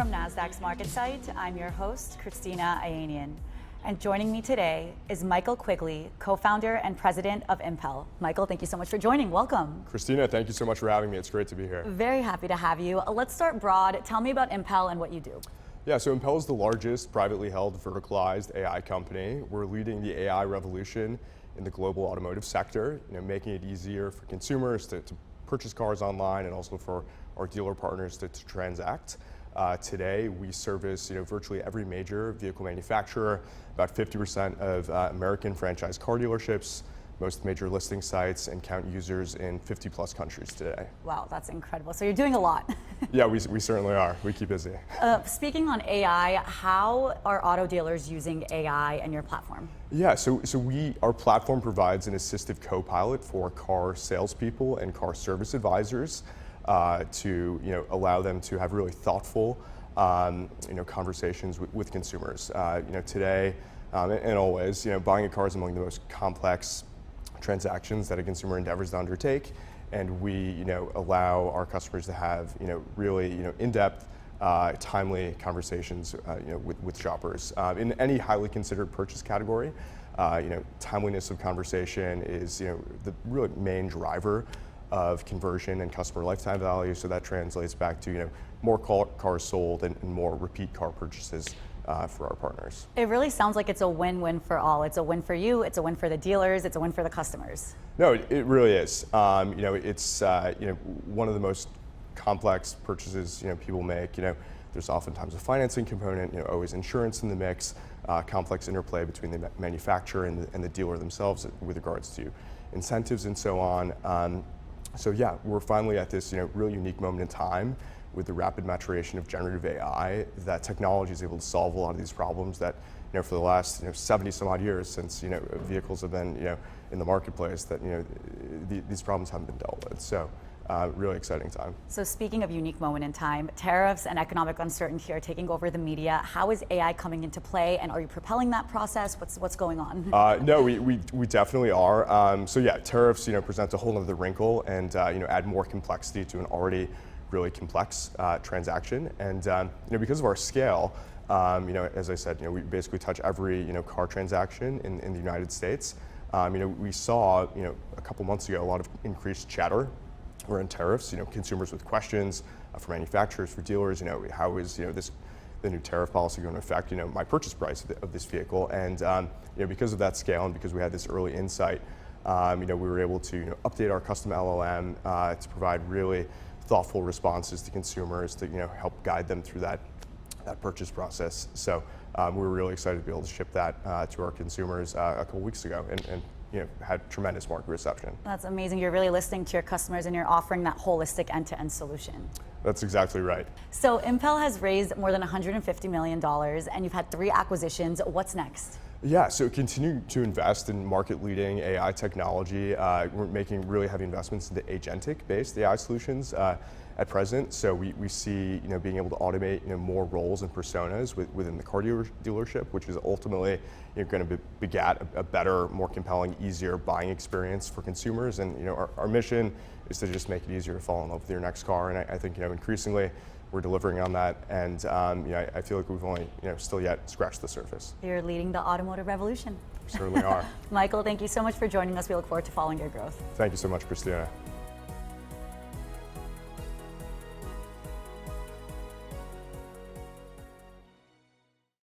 from NASDAQ's MarketSite. I'm your host, Christina Ayanian. And joining me today is Michael Quigley, co-founder and president of Impel. Michael, thank you so much for joining. Welcome. Christina, thank you so much for having me. It's great to be here. Very happy to have you. Let's start broad. Tell me about Impel and what you do. Yeah, so Impel is the largest privately held verticalized AI company. We're leading the AI revolution in the global automotive sector, making it easier for consumers to purchase cars online and also for our dealer partners to transact. Today, we service virtually every major vehicle manufacturer, about 50% of American franchise car dealerships, most major listing sites, and count users in 50 plus countries today. Wow, that's incredible. So you're doing a lot. Yeah, we certainly are. We keep busy. Speaking on AI, how are auto dealers using AI and your platform? Yeah, so our platform provides an assistive co-pilot for car salespeople and car service advisors to allow them to have really thoughtful conversations with consumers. Today and always, buying a car is among the most complex transactions that a consumer endeavors to undertake, and we allow our customers to have really in-depth, timely conversations with shoppers in any highly considered purchase category. Timeliness of conversation is the really main driver of conversion and customer lifetime value. So that translates back to more cars sold and more repeat car purchases for our partners. It really sounds like it's a win-win for all. It's a win for you, it's a win for the dealers, it's a win for the customers. No, it really is. It's one of the most complex purchases people make. There's oftentimes a financing component, always insurance in the mix, complex interplay between the manufacturer and the dealer themselves with regards to incentives and so on. So yeah, we're finally at this really unique moment in time with the rapid maturation of generative AI, that technology is able to solve a lot of these problems that for the last 70 some odd years since vehicles have been in the marketplace, that these problems haven't been dealt with. So really exciting time. So speaking of unique moment in time, tariffs and economic uncertainty are taking over the media. How is AI coming into play, and are you propelling that process? What's going on? No, we definitely are. So yeah, tariffs present a whole other wrinkle and add more complexity to an already really complex transaction. And because of our scale, as I said, we basically touch every car transaction in the United States. We saw a couple months ago a lot of increased chatter around tariffs. Consumers with questions for manufacturers, for dealers. How is the new tariff policy going to affect my purchase price of this vehicle? And because of that scale and because we had this early insight, we were able to update our custom LLM to provide really thoughtful responses to consumers to help guide them through that purchase process. So we were really excited to be able to ship that to our consumers a couple weeks ago, and had tremendous market reception. That's amazing. You're really listening to your customers and you're offering that holistic end-to-end solution. That's exactly right. So Impel has raised more than $150 million and you've had 3 acquisitions. What's next? Yeah, so continue to invest in market-leading AI technology. We're making really heavy investments into agentic-based AI solutions at present. So we see being able to automate more roles and personas within the car dealership, which is ultimately going to beget a better, more compelling, easier buying experience for consumers. And our mission is to just make it easier to fall in love with your next car. And I think increasingly we're delivering on that, and I feel like we've only still yet scratched the surface. You're leading the automotive revolution. We certainly are. Michael, thank you so much for joining us. We look forward to following your growth. Thank you so much, Christina.